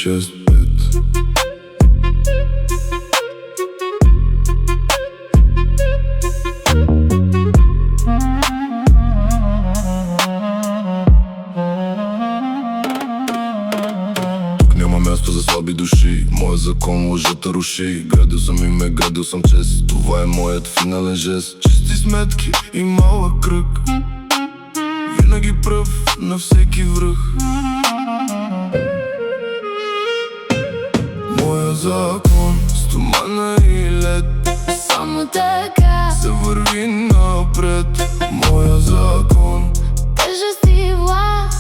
965. Нема место за слаби души, мојот закон лъжата руши. Градил съм име, градил съм чест, това е мојот финален жест. Чисти сметки и малък кръг, винаги пръв на всеки връх. Мојот закон, стомана и лед, само така се върви напред. Мојот закон, тежест и власт,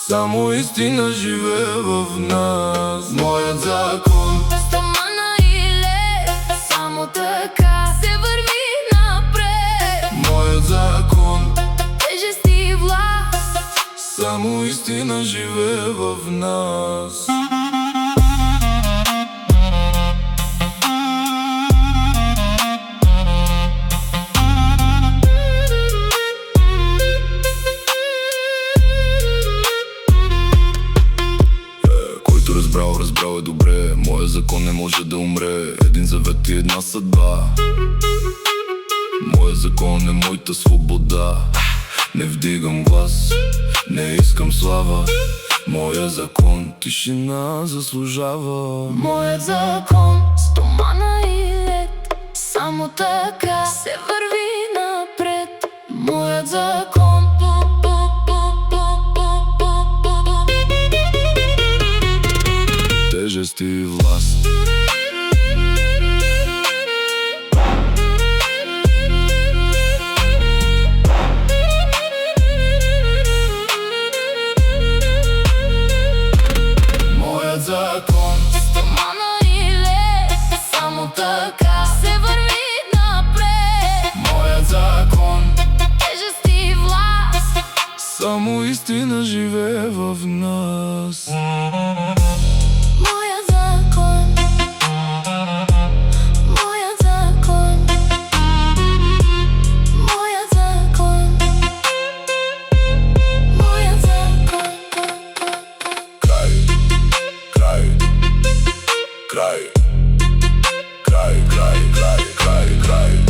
само истина живее в нас. Мојот закон, стомана и лед, само така се върви напред. мојот закон, Тежест и власт, само истина живее в нас. Който разбрал е добре, моя закон не може да умре. Един завет и една съдба, моя закон е моята свобода. Не вдигам глас, не искам слава, моя закон тишина заслужава. моят закон, стомана и лед, само така се върви напред. Моят закон, тежест и власт. Мојот закон, стомана и лед, само така се върви напред. мојот закон, Тежест и власт, само истина живее в нас. моят закон, моят закон, моят закон, моят закон. Край, край, край, край, край, край, край, край.